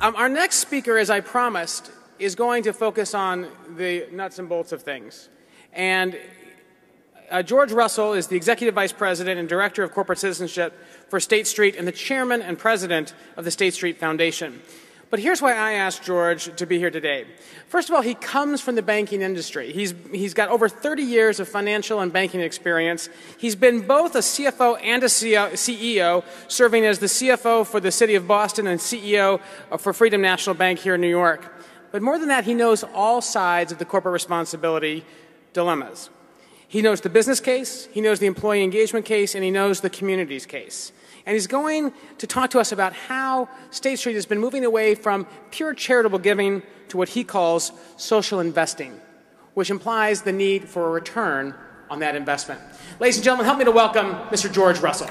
Our next speaker, as I promised, is going to focus on the nuts and bolts of things. And George Russell is the Executive Vice President and Director of Corporate Citizenship for State Street and the Chairman and President of the State Street Foundation. But here's why I asked George to be here today. First of all, he comes from the banking industry. He's got over 30 years of financial and banking experience. He's been both a CFO and a CEO, serving as the CFO for the City of Boston and CEO for Freedom National Bank here in New York. But more than that, he knows all sides of the corporate responsibility dilemmas. He knows the business case, he knows the employee engagement case, and he knows the community's case. And he's going to talk to us about how State Street has been moving away from pure charitable giving to what he calls social investing, which implies the need for a return on that investment. Ladies and gentlemen, help me to welcome Mr. George Russell.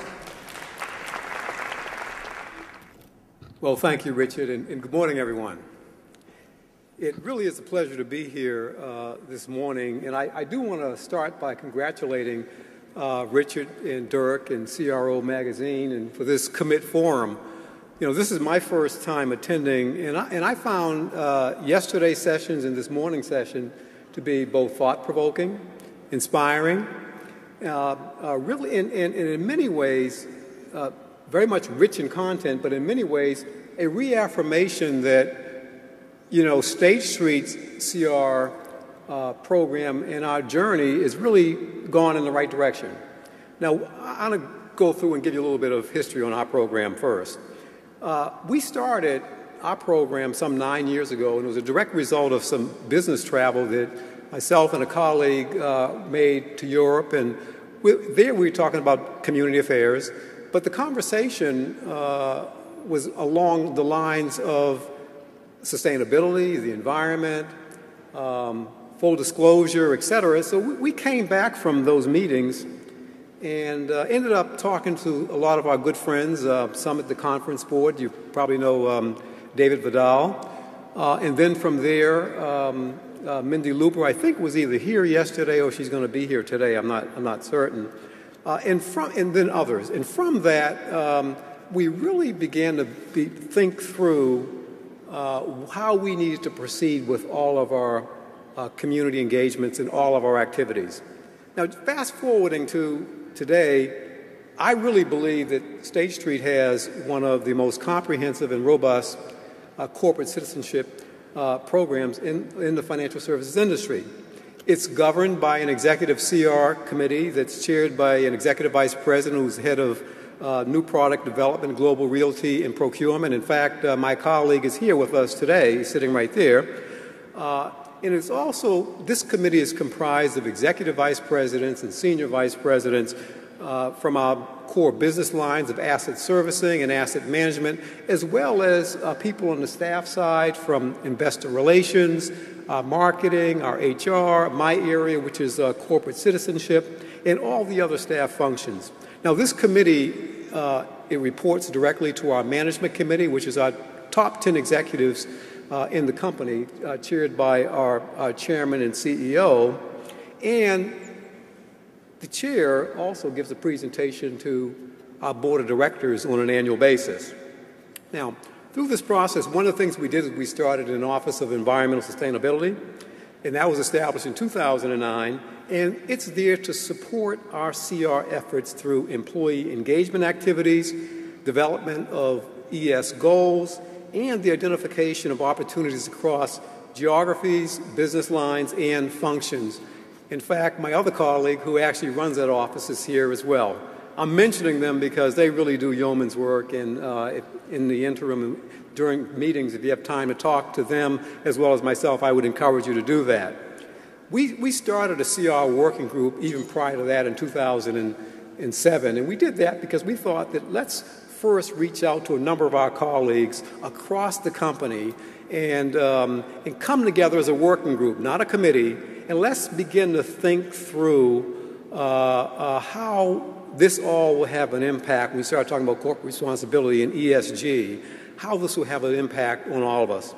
Well, thank you, Richard, and good morning, everyone. It really is a pleasure to be here this morning, and I do want to start by congratulating Richard and Dirk and CRO Magazine and for this Commit Forum. You know, this is my first time attending, and I found yesterday's sessions and this morning's session to be both thought-provoking, inspiring, really, and in many ways, very much rich in content, but in many ways, a reaffirmation that, you know, State Street's CR program and our journey is really gone in the right direction. Now, I'm going to go through and give you a little bit of history on our program first. We started our program some 9 years ago, and it was a direct result of some business travel that myself and a colleague made to Europe, and there we were talking about community affairs, but the conversation was along the lines of sustainability, the environment, full disclosure, et cetera. So we came back from those meetings and ended up talking to a lot of our good friends, some at the conference board. You probably know David Vidal. And then from there, Mindy Looper, I think, was either here yesterday or she's going to be here today. I'm not certain. And then others. And from that, we really began to think through how we needed to proceed with all of our community engagements and all of our activities. Now, fast forwarding to today, I really believe that State Street has one of the most comprehensive and robust corporate citizenship programs in the financial services industry. It's governed by an executive CR committee that's chaired by an executive vice president who's head of new product development, global realty, and procurement. In fact, my colleague is here with us today, he's sitting right there. And it's also, this committee is comprised of executive vice presidents and senior vice presidents from our core business lines of asset servicing and asset management, as well as people on the staff side from investor relations, marketing, our HR, my area, which is corporate citizenship, and all the other staff functions. Now, this committee, it reports directly to our management committee, which is our top 10 executives in the company, chaired by our chairman and CEO. And the chair also gives a presentation to our board of directors on an annual basis. Now, through this process, one of the things we did is we started an Office of Environmental Sustainability, and that was established in 2009, and it's there to support our CR efforts through employee engagement activities, development of ES goals, and the identification of opportunities across geographies, business lines, and functions. In fact, my other colleague, who actually runs that office, is here as well. I'm mentioning them because they really do yeoman's work, and in the interim, during meetings, if you have time to talk to them as well as myself, I would encourage you to do that. We started a CR working group even prior to that in 2007, and we did that because we thought that let's first reach out to a number of our colleagues across the company and come together as a working group, not a committee, and let's begin to think through how this all will have an impact when we start talking about corporate responsibility and ESG, how this will have an impact on all of us.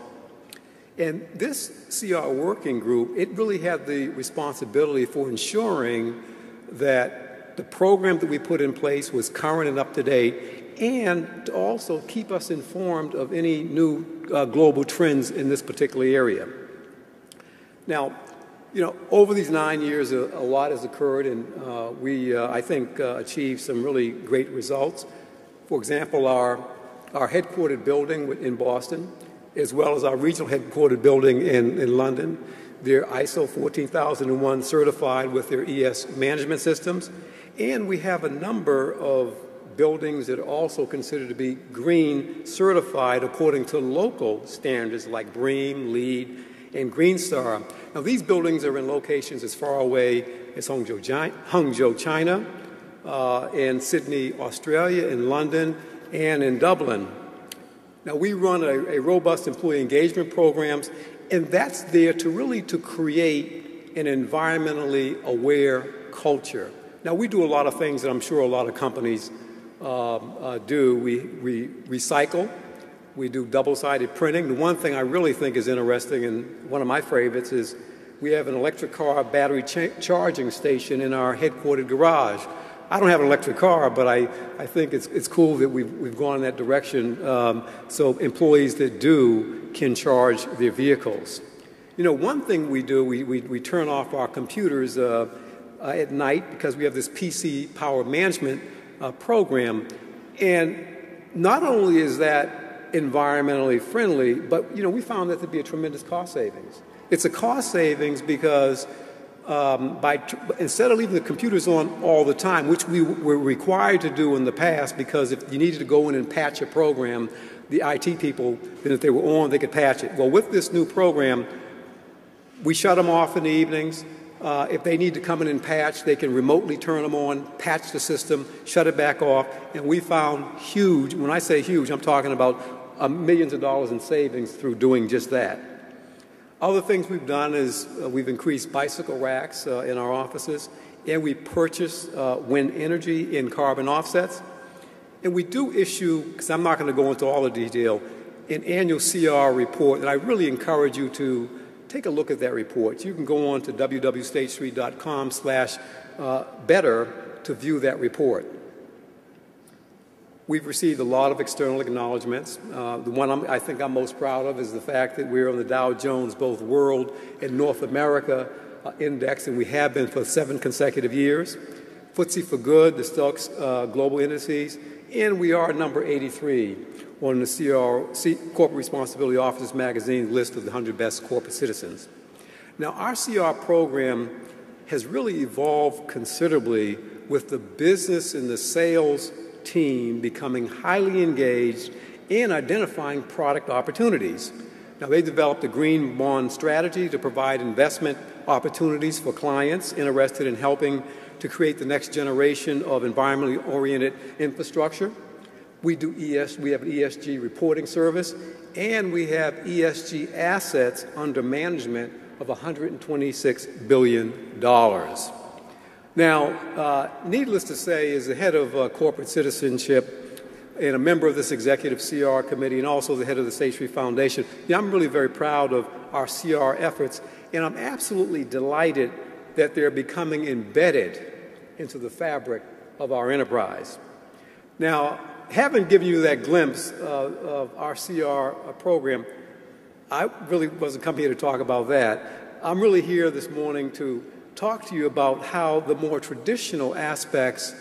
And this CR working group, it really had the responsibility for ensuring that the program that we put in place was current and up to date, and to also keep us informed of any new global trends in this particular area. Now, over these 9 years, a lot has occurred, and we, I think, achieved some really great results. For example, our headquartered building in Boston, as well as our regional headquartered building in London, they're ISO 14001 certified with their ES management systems, and we have a number of buildings that are also considered to be green certified according to local standards like BREEAM, LEED, and Green Star. Now, these buildings are in locations as far away as Hangzhou, China, in Sydney, Australia, in London, and in Dublin. Now, we run a robust employee engagement programs, and that's there to create an environmentally aware culture. Now, we do a lot of things that I'm sure a lot of companies do. We recycle. We do double-sided printing. The one thing I really think is interesting, and one of my favorites, is we have an electric car battery charging station in our headquartered garage. I don't have an electric car, but I think it's cool that we've gone in that direction so employees that do can charge their vehicles. One thing we do, we turn off our computers at night because we have this PC power management program. And not only is that environmentally friendly, but we found that to be a tremendous cost savings. It's a cost savings because instead of leaving the computers on all the time, which we were required to do in the past, because if you needed to go in and patch a program, the IT people, then if they were on, they could patch it. Well, with this new program, we shut them off in the evenings. If they need to come in and patch, they can remotely turn them on, patch the system, shut it back off, and we found huge, when I say huge, I'm talking about millions of dollars in savings through doing just that. Other things we've done is we've increased bicycle racks in our offices, and we purchase wind energy in carbon offsets. And we do issue, because I'm not going to go into all the detail, an annual CR report, and I really encourage you to take a look at that report. You can go on to www.statestreet.com/better to view that report. We've received a lot of external acknowledgments. The one I think I'm most proud of is the fact that we're on the Dow Jones both World and North America Index, and we have been for 7 consecutive years. FTSE for Good, the Stocks Global Indices, and we are number 83 on the Corporate Responsibility Office Magazine list of the 100 best corporate citizens. Now, our CR program has really evolved considerably with the business and the sales team becoming highly engaged in identifying product opportunities. Now, they developed a green bond strategy to provide investment opportunities for clients interested in helping to create the next generation of environmentally oriented infrastructure. We have an ESG reporting service, and we have ESG assets under management of $126 billion. Now, needless to say, as the head of corporate citizenship and a member of this executive CR committee and also the head of the State Street Foundation, I'm really very proud of our CR efforts, and I'm absolutely delighted that they're becoming embedded into the fabric of our enterprise. Now, having given you that glimpse of our CR program, I really wasn't coming here to talk about that. I'm really here this morning to talk to you about how the more traditional aspects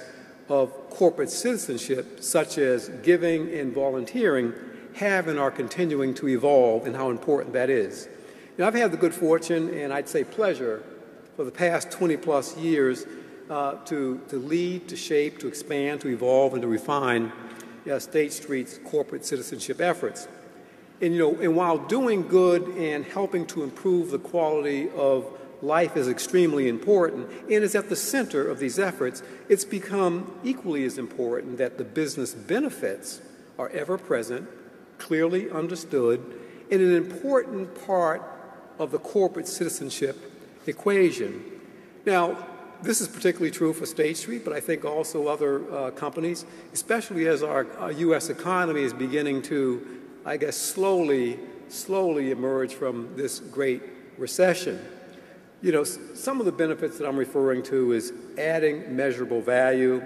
of corporate citizenship, such as giving and volunteering, have and are continuing to evolve, and how important that is. I've had the good fortune, and I'd say pleasure, for the past 20-plus years to lead, to shape, to expand, to evolve, and to refine State Street's corporate citizenship efforts. And while doing good and helping to improve the quality of life is extremely important and is at the center of these efforts, it's become equally as important that the business benefits are ever present, clearly understood, and an important part of the corporate citizenship equation. Now, this is particularly true for State Street, but I think also other companies, especially as our U.S. economy is beginning to, I guess, slowly emerge from this great recession. Some of the benefits that I'm referring to is adding measurable value.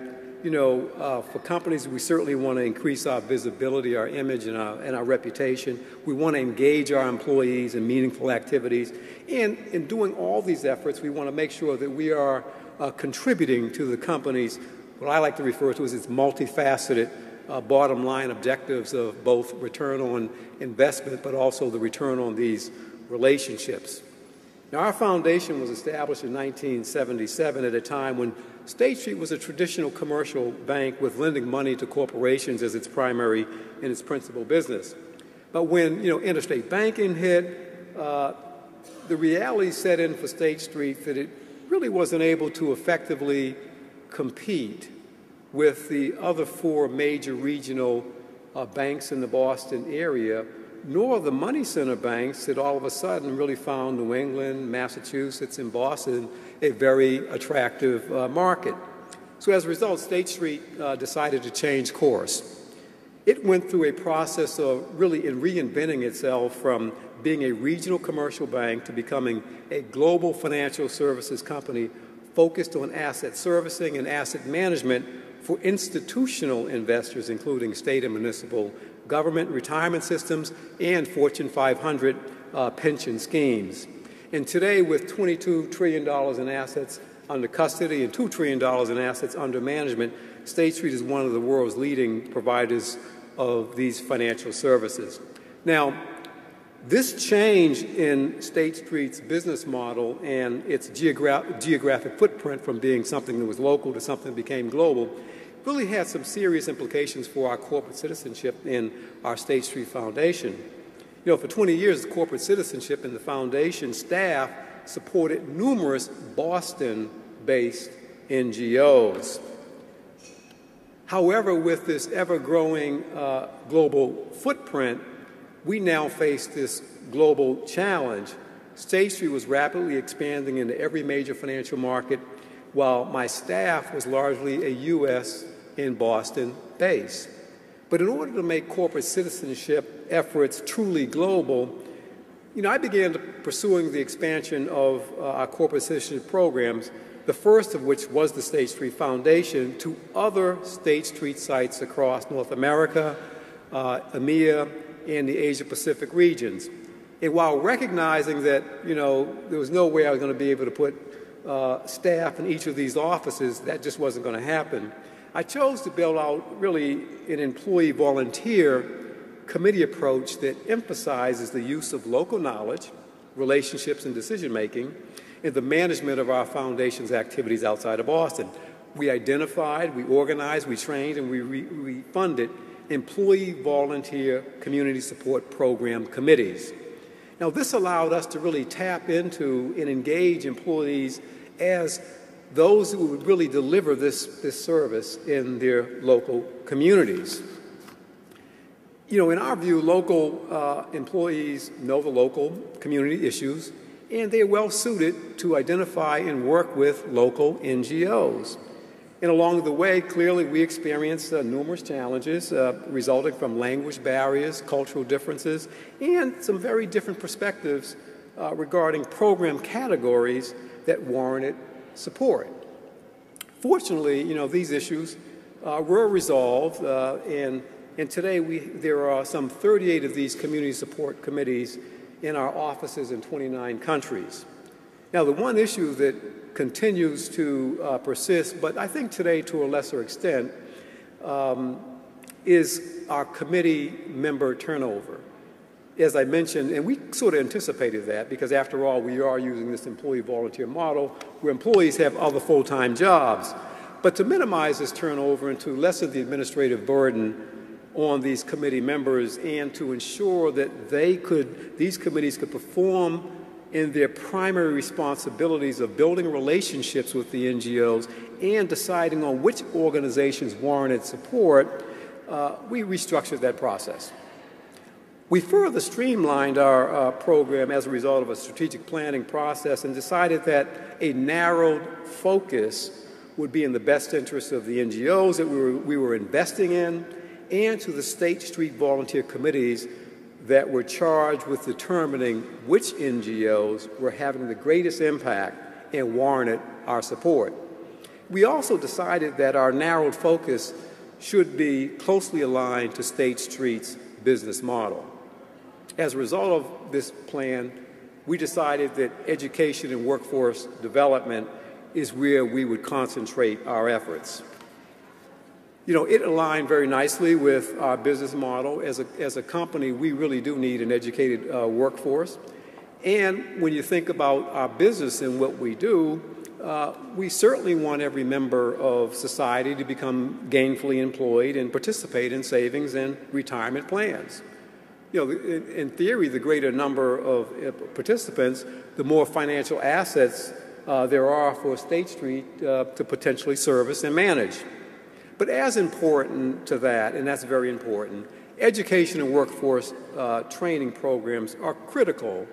for companies, we certainly want to increase our visibility, our image, and our reputation. We want to engage our employees in meaningful activities. And in doing all these efforts, we want to make sure that we are contributing to the company's, what I like to refer to as its multifaceted bottom line objectives of both return on investment, but also the return on these relationships. Now, our foundation was established in 1977 at a time when State Street was a traditional commercial bank with lending money to corporations as its primary and its principal business. But when, interstate banking hit, the reality set in for State Street that it really wasn't able to effectively compete with the other four major regional banks in the Boston area, nor the money center banks that all of a sudden really found New England, Massachusetts, and Boston a very attractive market. So as a result, State Street decided to change course. It went through a process of really reinventing itself from being a regional commercial bank to becoming a global financial services company focused on asset servicing and asset management for institutional investors, including state and municipal government, retirement systems, and Fortune 500 pension schemes. And today, with $22 trillion in assets under custody and $2 trillion in assets under management, State Street is one of the world's leading providers of these financial services. Now, this change in State Street's business model and its geographic footprint from being something that was local to something that became global really had some serious implications for our corporate citizenship in our State Street Foundation. For 20 years, corporate citizenship in the foundation staff supported numerous Boston-based NGOs. However, with this ever-growing global footprint, we now face this global challenge. State Street was rapidly expanding into every major financial market, while my staff was largely a U.S. and Boston base. But in order to make corporate citizenship efforts truly global, I began pursuing the expansion of our corporate citizenship programs, the first of which was the State Street Foundation, to other State Street sites across North America, EMEA, and the Asia-Pacific regions. And while recognizing that, there was no way I was going to be able to put staff in each of these offices, that just wasn't going to happen, I chose to build out really an employee volunteer committee approach that emphasizes the use of local knowledge, relationships, and decision-making in the management of our foundation's activities outside of Boston. We identified, we organized, we trained, and we funded employee volunteer community support program committees. Now, this allowed us to really tap into and engage employees as those who would really deliver this service in their local communities. In our view, local employees know the local community issues, and they are well suited to identify and work with local NGOs. And along the way, clearly, we experienced numerous challenges resulting from language barriers, cultural differences, and some very different perspectives regarding program categories that warranted support. Fortunately, these issues were resolved, and today there are some 38 of these community support committees in our offices in 29 countries. Now, the one issue that continues to persist, but I think today to a lesser extent, is our committee member turnover. As I mentioned, and we sort of anticipated that because after all, we are using this employee volunteer model where employees have other full-time jobs. But to minimize this turnover and to lessen the administrative burden on these committee members and to ensure that these committees could perform in their primary responsibilities of building relationships with the NGOs and deciding on which organizations warranted support, we restructured that process. We further streamlined our program as a result of a strategic planning process and decided that a narrowed focus would be in the best interest of the NGOs that we were investing in and to the State Street volunteer committees that were charged with determining which NGOs were having the greatest impact and warranted our support. We also decided that our narrowed focus should be closely aligned to State Street's business model. As a result of this plan, we decided that education and workforce development is where we would concentrate our efforts. You know, it aligned very nicely with our business model. As a company, we really do need an educated workforce. And when you think about our business and what we do, we certainly want every member of society to become gainfully employed and participate in savings and retirement plans. You know, in theory, the greater number of participants, the more financial assets there are for State Street to potentially service and manage. But as important to that, and that's very important, education and workforce training programs are critical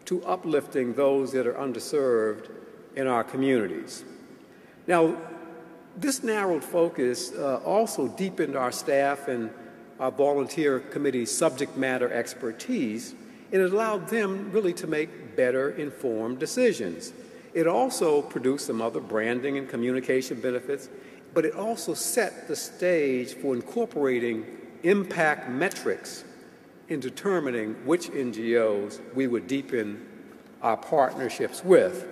to uplifting those that are underserved in our communities. Now, this narrowed focus also deepened our staff and our volunteer committee's subject matter expertise, and it allowed them really to make better informed decisions. It also produced some other branding and communication benefits, but it also set the stage for incorporating impact metrics in determining which NGOs we would deepen our partnerships with.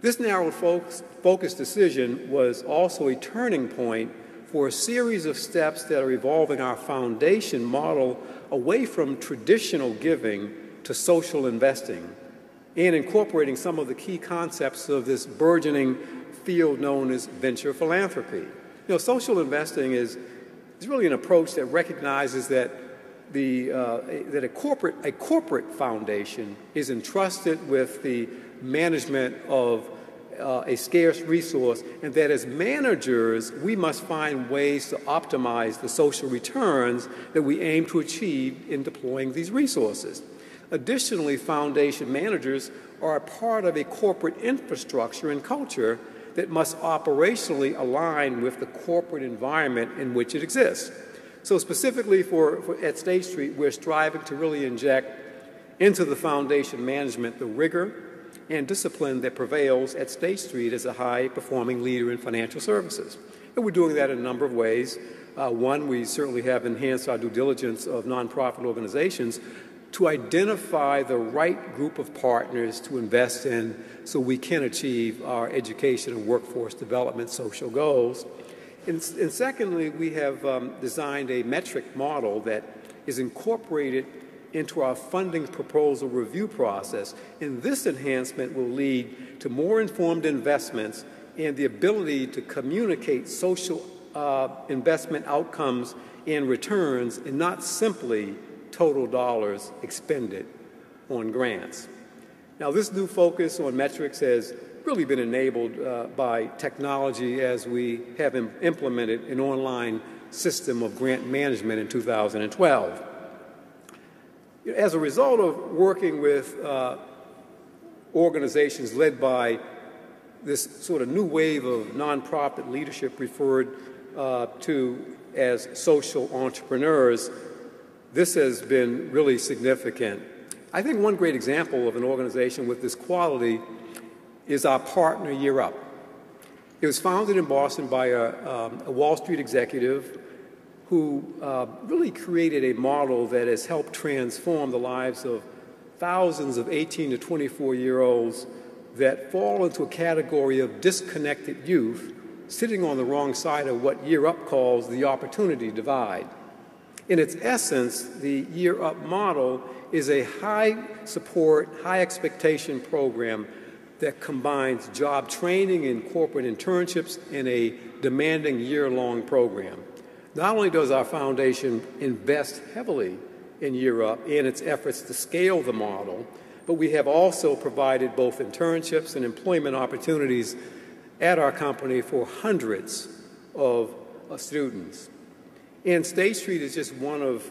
This narrowed focus decision was also a turning point for a series of steps that are evolving our foundation model away from traditional giving to social investing and incorporating some of the key concepts of this burgeoning field known as venture philanthropy. You know, social investing is really an approach that recognizes that a corporate foundation is entrusted with the management of a scarce resource, and that as managers, we must find ways to optimize the social returns that we aim to achieve in deploying these resources. Additionally, foundation managers are a part of a corporate infrastructure and culture that must operationally align with the corporate environment in which it exists. So specifically at State Street, we're striving to really inject into the foundation management the rigor and discipline that prevails at State Street as a high-performing leader in financial services. And we're doing that in a number of ways. One, we certainly have enhanced our due diligence of nonprofit organizations to identify the right group of partners to invest in so we can achieve our education and workforce development social goals. And secondly, we have designed a metric model that is incorporated into our funding proposal review process, and this enhancement will lead to more informed investments and the ability to communicate social investment outcomes and returns, and not simply total dollars expended on grants. Now, this new focus on metrics has really been enabled by technology as we have implemented an online system of grant management in 2012. As a result of working with organizations led by this sort of new wave of nonprofit leadership referred to as social entrepreneurs, this has been really significant. I think one great example of an organization with this quality is our partner Year Up. It was founded in Boston by a Wall Street executive who really created a model that has helped transform the lives of thousands of 18 to 24-year-olds that fall into a category of disconnected youth sitting on the wrong side of what Year Up calls the opportunity divide. In its essence, the Year Up model is a high support, high expectation program that combines job training and corporate internships in a demanding year-long program. Not only does our foundation invest heavily in Year Up and its efforts to scale the model, but we have also provided both internships and employment opportunities at our company for hundreds of students. And State Street is just one of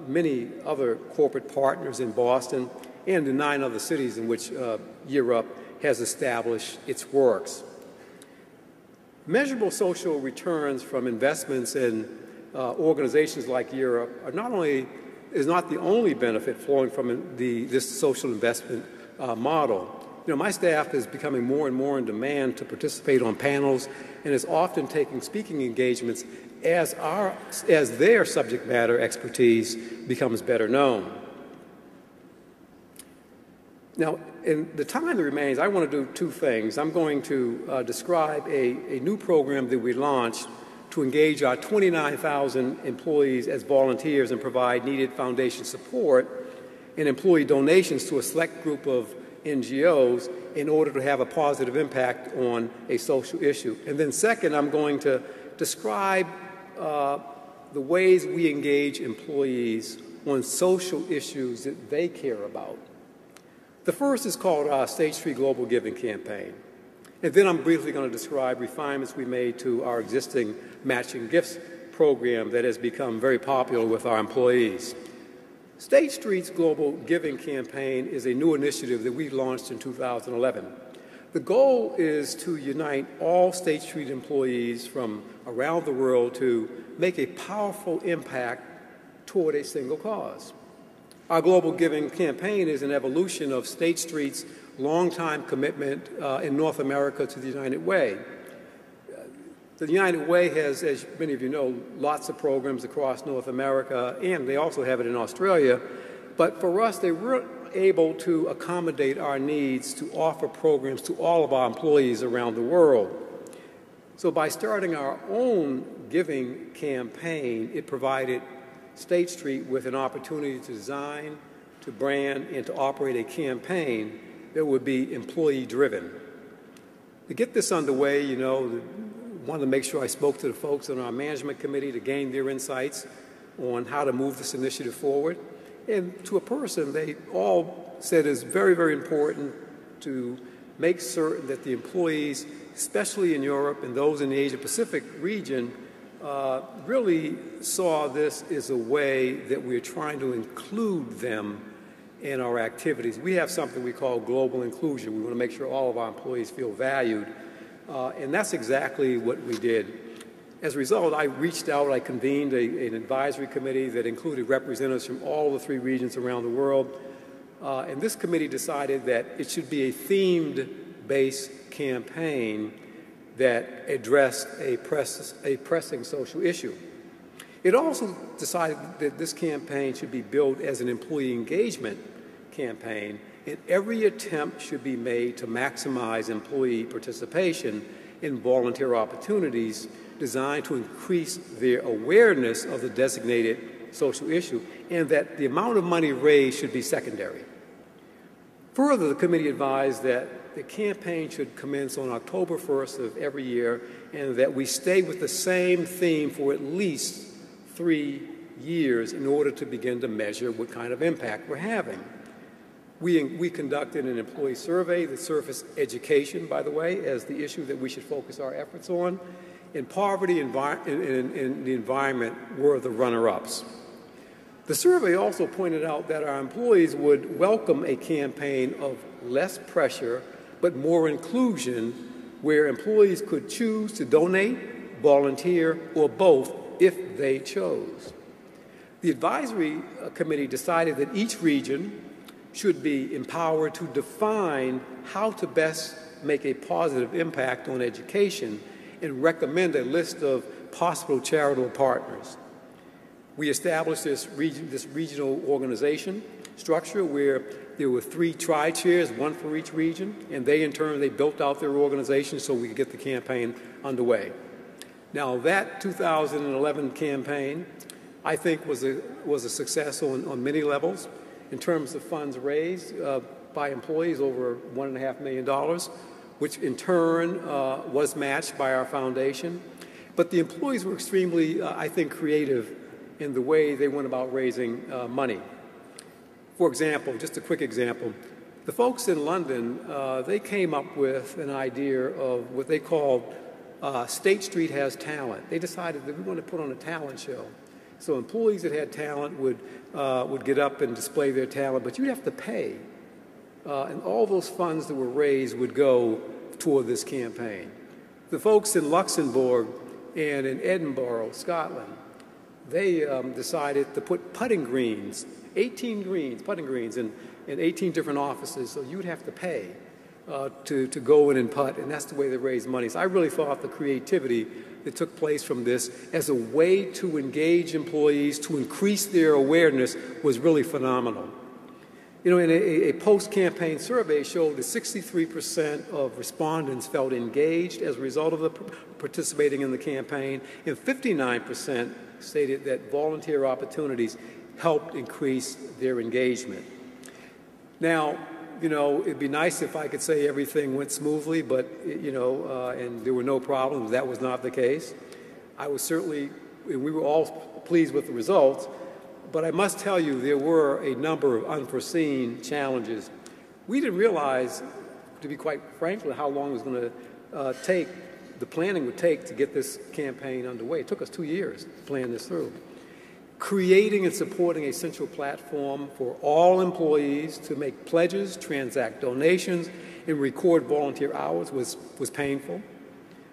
many other corporate partners in Boston and the 9 other cities in which Year Up has established its works. Measurable social returns from investments in organizations like Year Up is not the only benefit flowing from this social investment model. my staff is becoming more and more in demand to participate on panels and is often taking speaking engagements as their subject matter expertise becomes better known. Now, in the time that remains, I want to do two things. I'm going to describe a new program that we launched to engage our 29,000 employees as volunteers and provide needed foundation support and employee donations to a select group of NGOs in order to have a positive impact on a social issue. And then second, I'm going to describe the ways we engage employees on social issues that they care about. The first is called our State Street Global Giving Campaign. And then I'm briefly going to describe refinements we made to our existing matching gifts program that has become very popular with our employees. State Street's Global Giving Campaign is a new initiative that we launched in 2011. The goal is to unite all State Street employees from around the world to make a powerful impact toward a single cause. Our Global Giving Campaign is an evolution of State Street's longtime commitment in North America to the United Way. The United Way has, as many of you know, lots of programs across North America, and they also have it in Australia. But for us, they weren't able to accommodate our needs to offer programs to all of our employees around the world. So by starting our own giving campaign, it provided State Street with an opportunity to design, to brand, and to operate a campaign that would be employee-driven. To get this underway, wanted to make sure I spoke to the folks on our management committee to gain their insights on how to move this initiative forward. And to a person, they all said it's very, very important to make certain that the employees, especially in Europe and those in the Asia-Pacific region, really saw this as a way that we're trying to include them in our activities. We have something we call global inclusion. We want to make sure all of our employees feel valued, and that's exactly what we did. As a result, I reached out, I convened an advisory committee that included representatives from all the 3 regions around the world, and this committee decided that it should be a themed-based campaign that addressed a pressing social issue. It also decided that this campaign should be billed as an employee engagement campaign, and every attempt should be made to maximize employee participation in volunteer opportunities designed to increase their awareness of the designated social issue, and that the amount of money raised should be secondary. Further, the committee advised that the campaign should commence on October 1st of every year, and that we stay with the same theme for at least 3 years in order to begin to measure what kind of impact we're having. We conducted an employee survey that surfaced education, by the way, as the issue that we should focus our efforts on, and poverty and the environment were the runner-ups. The survey also pointed out that our employees would welcome a campaign of less pressure but more inclusion, where employees could choose to donate, volunteer, or both if they chose. The advisory committee decided that each region should be empowered to define how to best make a positive impact on education and recommend a list of possible charitable partners. We established this regional organization structure where there were 3 tri-chairs, 1 for each region, and they in turn built out their organization so we could get the campaign underway. Now that 2011 campaign, I think, was a success on many levels. In terms of funds raised by employees, over $1.5 million, which in turn was matched by our foundation. But the employees were extremely, I think, creative in the way they went about raising money. For example, just a quick example, the folks in London, they came up with an idea of what they called State Street Has Talent. They decided that we want to put on a talent show. So employees that had talent would get up and display their talent, but you'd have to pay. And all those funds that were raised would go toward this campaign. The folks in Luxembourg and in Edinburgh, Scotland, they decided to put putting greens, 18 greens, putting greens in 18 different offices, so you'd have to pay. to go in and putt, and that's the way they raise money. So I really thought the creativity that took place from this as a way to engage employees, to increase their awareness, was really phenomenal. You know, in a post-campaign survey showed that 63% of respondents felt engaged as a result of participating in the campaign, and 59% stated that volunteer opportunities helped increase their engagement. Now, you know, it'd be nice if I could say everything went smoothly, but, you know, and there were no problems. That was not the case. I was certainly, we were all pleased with the results, but I must tell you there were a number of unforeseen challenges. We didn't realize, to be quite frankly, how long it was going to take, the planning would take to get this campaign underway. It took us 2 years to plan this through. Creating and supporting a central platform for all employees to make pledges, transact donations, and record volunteer hours was painful.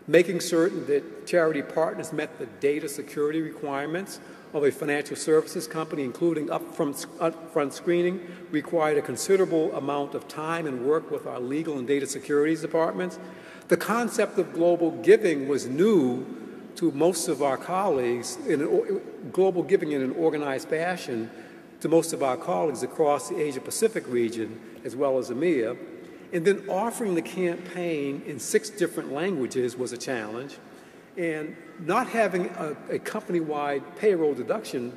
Making certain that charity partners met the data security requirements of a financial services company, including upfront screening, required a considerable amount of time and work with our legal and data security departments. The concept of global giving was new to most of our colleagues, global giving in an organized fashion to most of our colleagues across the Asia-Pacific region, as well as EMEA. And then offering the campaign in 6 different languages was a challenge. And not having a company-wide payroll deduction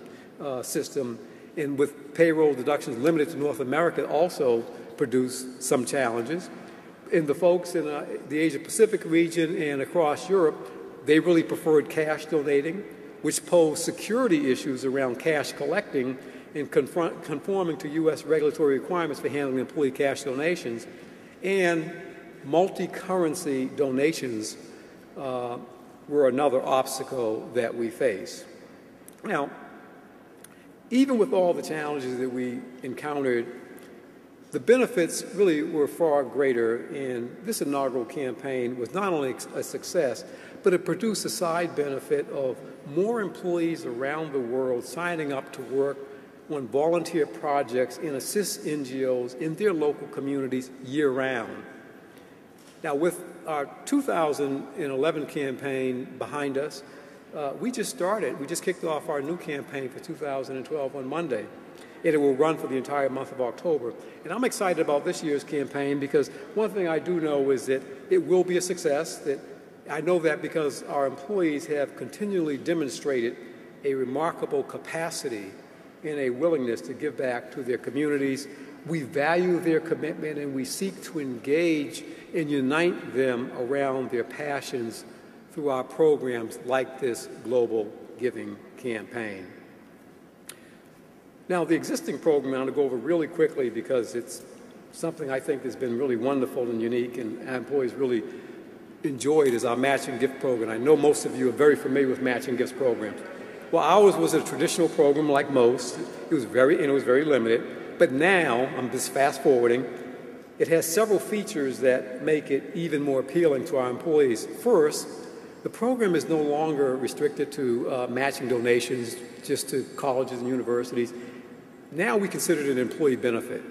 system, and with payroll deductions limited to North America, also produced some challenges. And the folks in the Asia-Pacific region and across Europe, they really preferred cash donating, which posed security issues around cash collecting and conforming to U.S. regulatory requirements for handling employee cash donations. And multi-currency donations were another obstacle that we face. Now, even with all the challenges that we encountered, the benefits really were far greater, and this inaugural campaign was not only a success, but it produced a side benefit of more employees around the world signing up to work on volunteer projects and assist NGOs in their local communities year-round. Now, with our 2011 campaign behind us, we just kicked off our new campaign for 2012 on Monday, and it will run for the entire month of October. And I'm excited about this year's campaign because one thing I do know is that it will be a success. That I know that because our employees have continually demonstrated a remarkable capacity and a willingness to give back to their communities. We value their commitment, and we seek to engage and unite them around their passions through our programs like this Global Giving Campaign. Now, the existing program, I'm going to go over really quickly because it's something I think has been really wonderful and unique, and our employees really enjoyed, is our matching gift program. I know most of you are very familiar with matching gifts programs. Well, ours was a traditional program like most. It was very limited. But now, I'm just fast forwarding, it has several features that make it even more appealing to our employees. First, the program is no longer restricted to matching donations just to colleges and universities. Now we consider it an employee benefit.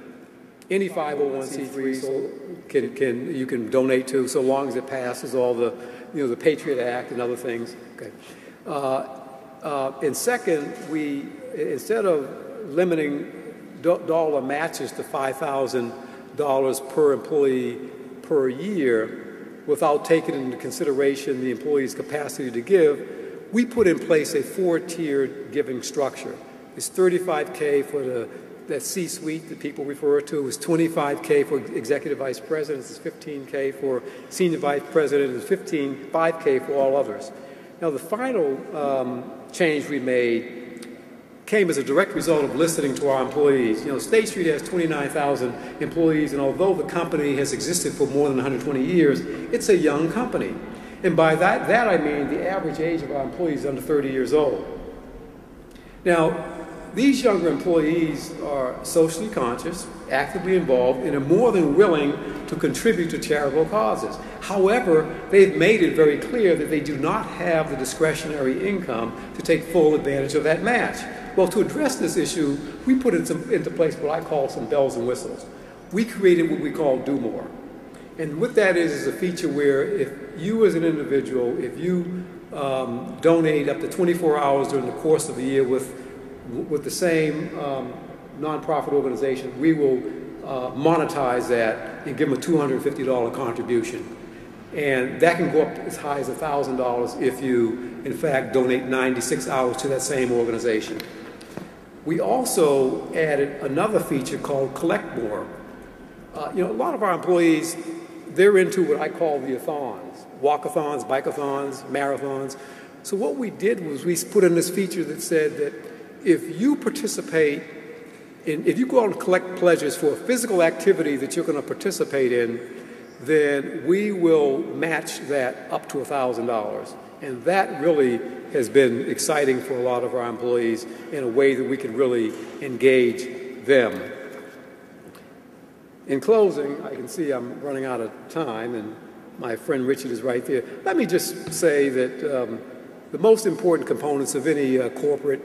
Any 501c3 you can donate to, so long as it passes all the the Patriot Act and other things. Okay. And second, we, instead of limiting dollar matches to $5,000 per employee per year without taking into consideration the employee's capacity to give, we put in place a 4-tiered giving structure. It's $35K for that C-suite that people refer to. It's $25K for executive vice presidents. It's $15K for senior vice presidents. It's $5K for all others. Now, the final change we made came as a direct result of listening to our employees. State Street has 29,000 employees, and although the company has existed for more than 120 years, it's a young company. And by that I mean the average age of our employees is under 30 years old. Now, these younger employees are socially conscious, actively involved, and are more than willing to contribute to charitable causes. However, they've made it very clear that they do not have the discretionary income to take full advantage of that match. Well, to address this issue, we put into place what I call some bells and whistles. We created what we call Do More. And what that is a feature where if you as an individual, if you donate up to 24 hours during the course of the year with the same nonprofit organization, we will monetize that and give them a $250 contribution. And that can go up as high as $1,000 if you, in fact, donate 96 hours to that same organization. We also added another feature called Collect More. A lot of our employees, they're into what I call the a-thons, walk-a-thons, bike-a-thons, marathons. So what we did was we put in this feature that said that if you participate if you go out and collect pledges for a physical activity that you're going to participate in, then we will match that up to $1,000. And that really has been exciting for a lot of our employees in a way that we can really engage them. In closing, I can see I'm running out of time, and my friend Richard is right there. Let me just say that the most important components of any corporate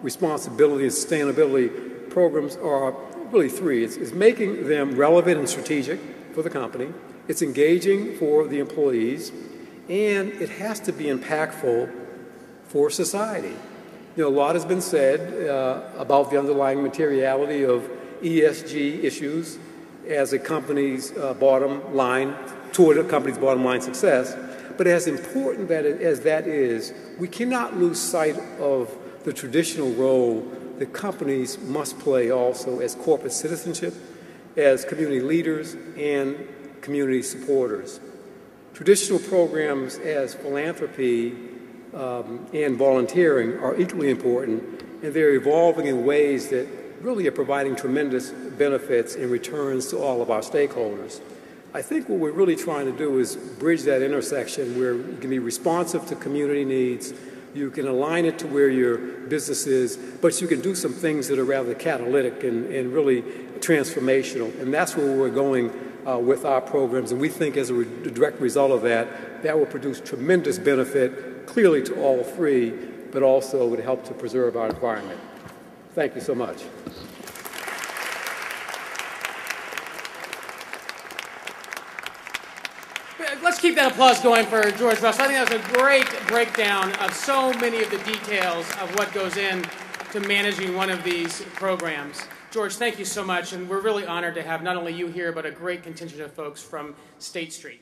responsibility and sustainability programs are really three. It's making them relevant and strategic for the company. It's engaging for the employees. And it has to be impactful for society. A lot has been said about the underlying materiality of ESG issues as a company's bottom line, toward a company's bottom line success. But as important as that is, we cannot lose sight of the traditional role that companies must play also as corporate citizenship, as community leaders, and community supporters. Traditional programs as philanthropy and volunteering are equally important, and they're evolving in ways that really are providing tremendous benefits and returns to all of our stakeholders. I think what we're really trying to do is bridge that intersection where you can be responsive to community needs, you can align it to where your business is, but you can do some things that are rather catalytic and really transformational. And that's where we're going with our programs. And we think as a direct result of that, that will produce tremendous benefit, clearly to all three, but also would help to preserve our environment. Thank you so much. Let's keep that applause going for George Russell. I think that was a great breakdown of so many of the details of what goes in to managing one of these programs. George, thank you so much, and we're really honored to have not only you here, but a great contingent of folks from State Street.